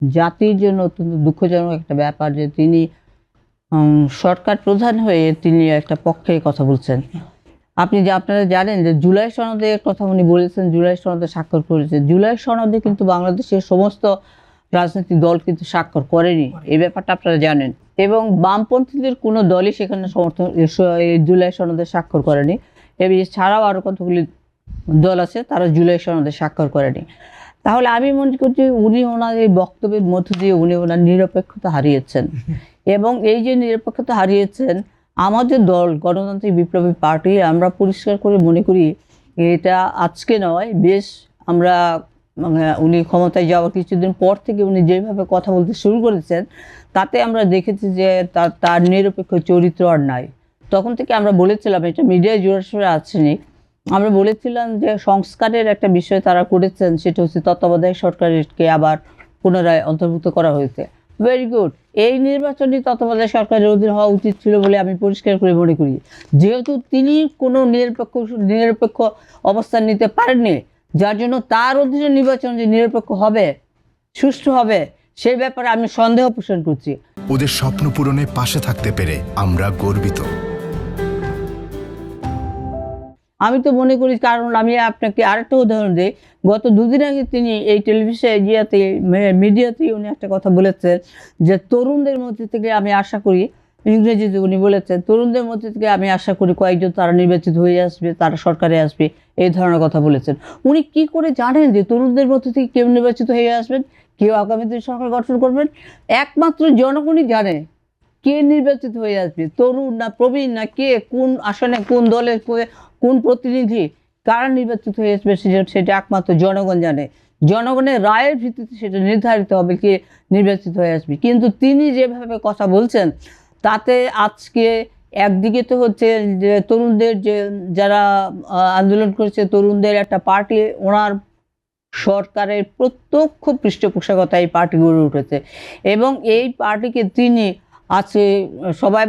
জাতির জন্য অত্যন্ত দুঃখজনক একটা ব্যাপার যে তিনি সরকার প্রধান হয়ে তিনি একটা পক্ষে কথা বলছেন। আপনারা জানেন যে জুলাই সনদের কথা উনি বলেছেন, জুলাই সনদে স্বাক্ষর করেছেন। জুলাই সনদে কিন্তু বাংলাদেশের সমস্ত রাজনৈতিক দল কিন্তু স্বাক্ষর করেনি, এই ব্যাপারটা আপনারা জানেন। এবং বামপন্থীদের কোনো দলই সেখানে জুলাই সনদে স্বাক্ষর করেনি। এছাড়াও আরও কতগুলি দল আছে তারা জুলাই সনদে স্বাক্ষর করেনি। তাহলে আমি মনে করছি উনি ওনার এই বক্তব্যের মধ্য দিয়ে উনি ওনার নিরপেক্ষতা হারিয়েছেন। এবং এই যে নিরপেক্ষতা হারিয়েছেন, আমাদের দল গণতান্ত্রিক বিপ্লবী পার্টি আমরা পরিষ্কার করে মনে করি এটা আজকে নয়, বেশ আমরা উনি ক্ষমতায় যাওয়ার কিছুদিন পর থেকে উনি যেভাবে কথা বলতে শুরু করেছেন তাতে আমরা দেখেছি যে তার নিরপেক্ষ চরিত্র আর নাই। তখন থেকে আমরা বলেছিলাম, এটা মিডিয়ায় জোরাসোরে আসেনি, আমরা বলেছিলাম যে সংস্কারের একটা বিষয় তারা করেছেন, সেটা হচ্ছে তত্ত্বাবধায়ক সরকারকে আবার পুনরায় অন্তর্ভুক্ত করা হয়েছে। Very good. এই নির্বাচনী তত্ত্বাবধায়ক সরকারের অধীন হওয়া উচিত ছিল বলে আমি পরিষ্কার করে মনে করি। যেহেতু তিনি কোনো নিরপেক্ষ অবস্থান নিতে পারেননি, যার জন্য তার অধীনে নির্বাচন যে নিরপেক্ষ হবে, সুষ্ঠু হবে, সেই ব্যাপারে আমি সন্দেহ পোষণ করছি। ওদের স্বপ্ন পূরণে পাশে থাকতে পেরে আমরা গর্বিত। আমি তো মনে করি, কারণ আমি আপনাকে আরেকটা উদাহরণ দিই। গত দুদিন আগে তিনি এই মিডিয়াতে উনি একটা কথা বলেছেন যে তরুণদের মধ্যে থেকে আমি আশা করি, ইংরেজিতে উনি বলেছেন, তরুণদের মধ্যে থেকে আমি আশা করি কয়েকজন তারা নির্বাচিত হয়ে আসবে, তারা সরকারে আসবে, এই ধরনের কথা বলেছেন। উনি কি করে জানেন যে তরুণদের মধ্যে থেকে কেউ নির্বাচিত হয়ে আসবেন, কেউ আগামী দিন সরকার গঠন করবেন? একমাত্র জনগণই জানে কে নির্বাচিত হয়ে আসবে, তরুণ না প্রবীণ না কে, কোন আসনে কোন দলের কোন প্রতিনিধি কারা নির্বাচিত হয়ে আসবে, সেটা একমাত্র জনগণ জানে। জনগণের রায়ের ভিত্তিতে সেটা নির্ধারিত হবে কে নির্বাচিত হয়ে আসবে। কিন্তু তিনি যেভাবে কথা বলছেন তাতে আজকে একদিকে তো হচ্ছে যে তরুণদের যারা আন্দোলন করেছে, তরুণদের একটা পার্টি, ওনার সরকারের প্রত্যক্ষ পৃষ্ঠপোষকতায় এই পার্টি গড়ে উঠেছে এবং এই পার্টিকে তিনি আছে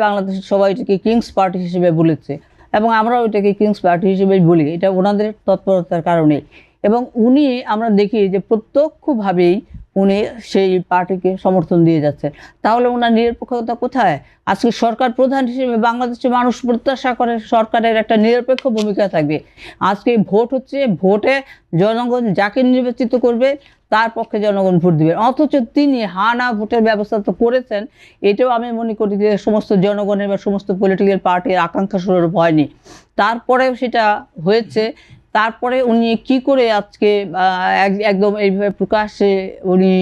বাংলাদেশের সবাই এটাকে কিংস পার্টি হিসেবে বলেছে এবং আমরাও এটাকে কিংস পার্টি হিসেবেই বলি, এটা ওনাদের তৎপরতার কারণে। এবং উনি আমরা দেখি যে প্রত্যক্ষভাবেই উনি সেই পার্টিকে সমর্থন দিয়ে যাচ্ছেন। তাহলে ওনার নিরপেক্ষতা কোথায়? আজকে সরকার প্রধান হিসেবে বাংলাদেশের মানুষ প্রত্যাশা করে সরকারের একটা নিরপেক্ষ ভূমিকা থাকবে। আজকে ভোট হচ্ছে, ভোটে জনগণ যাকে নির্বাচিত করবে তার পক্ষে জনগণ ভোট দেবে। অথচ তিনি না ভোটের ব্যবস্থা তো করেছেন, এটাও আমি মনে করি যে সমস্ত জনগণের বা সমস্ত পলিটিক্যাল পার্টির আকাঙ্ক্ষা স্বরূপ হয়নি। তারপরেও সেটা হয়েছে। তারপরে উনি কি করে আজকে একদম এইভাবে প্রকাশ্যে উনি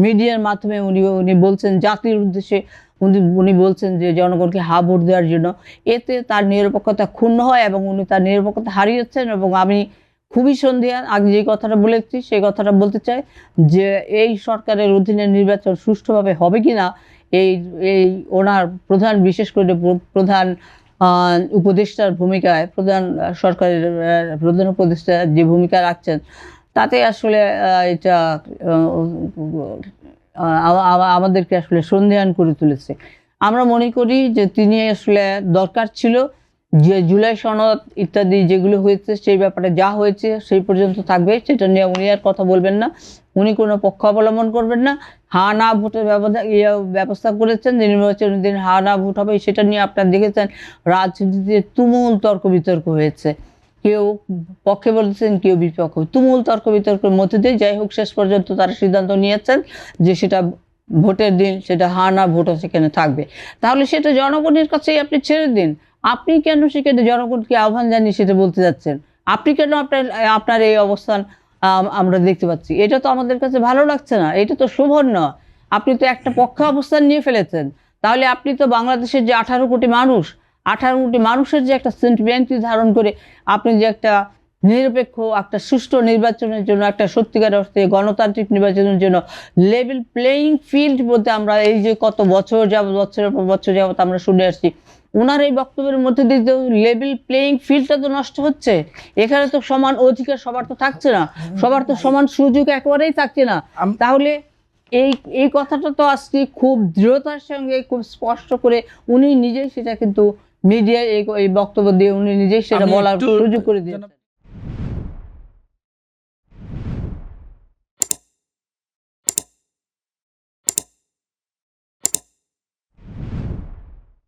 মিডিয়ার মাধ্যমে উনি বলছেন জাতির উদ্দেশ্যে, উনি বলছেন যে জনগণকে ভোট দেওয়ার জন্য, এতে তার নিরপেক্ষতা ক্ষুণ্ণ হয় এবং উনি তার নিরপেক্ষতা হারিয়েছেন। এবং আমি খুবই সন্দিহান, আগে যে কথাটা বলেছি সেই কথাটা বলতে চাই যে এই সরকারের অধীনে নির্বাচন সুষ্ঠুভাবে হবে কি না, এই ওনার প্রধান, বিশেষ করে প্রধান উপদেষ্টার ভূমিকায়, সরকারের প্রধান উপদেষ্টা যে ভূমিকা রাখছেন তাতে আসলে এটা আমাদেরকে আসলে সন্দেহান করে তুলেছে। আমরা মনে করি যে তিনি আসলে দরকার ছিল যে জুলাই সনদ ইত্যাদি যেগুলো হয়েছে সেই ব্যাপারে যা হয়েছে সেই পর্যন্ত থাকবে, সেটা নিয়ে উনি আর কথা বলবেন না, উনি কোনো পক্ষ অবলম্বন করবেন না। না ভোটের ব্যবস্থা করেছেন যে নির্বাচনের দিন না ভোট হবে, সেটা নিয়ে আপনারা দেখেছেন রাজনীতিতে তুমুল তর্ক বিতর্ক হয়েছে, কেউ পক্ষে বলেছেন কেউ বিপক্ষ, তুমুল তর্ক বিতর্কের মধ্যে দিয়ে যাই হোক শেষ পর্যন্ত তারা সিদ্ধান্ত নিয়েছেন যে সেটা ভোটের দিন সেটা না ভোটও সেখানে থাকবে। তাহলে সেটা জনগণের কাছেই আপনি ছেড়ে দিন। আপনি কেন সেখানে জনগণকে আহ্বান জানিয়ে সেটা বলতে যাচ্ছেন? আপনি কেন আপনার এই অবস্থান আমরা দেখতে পাচ্ছি, এটা তো আমাদের কাছে ভালো লাগছে না, এটা তো শোভন না। আপনি তো একটা পক্ষে অবস্থান নিয়ে ফেলেছেন। তাহলে আপনি তো বাংলাদেশের যে 18 কোটি মানুষের যে একটা সেন্টিমেন্ট ধারণ করে আপনি যে একটা নিরপেক্ষ একটা সুষ্ঠু নির্বাচনের জন্য, একটা সত্যিকার অর্থে গণতান্ত্রিক নির্বাচনের জন্য লেভেল প্লেয়িং ফিল্ড বলতে আমরা এই যে কত বছরের পর বছর যাবত আমরা শুনে আসছি, ওনার এই বক্তব্যের মধ্যে দিয়ে লেভেল প্লেয়িং ফিল্ডটা তো নষ্ট হচ্ছে। এখানে তো সমান অধিকার সবার তো থাকছে না, সবার তো সমান সুযোগ একেবারেই থাকছে না। তাহলে এই কথাটা তো আজকে খুব দৃঢ়তার সঙ্গে খুব স্পষ্ট করে উনি নিজেই সেটা কিন্তু মিডিয়ায় এই বক্তব্য দিয়ে উনি নিজেই সেটা বলার সুযোগ করে দিয়েছেন।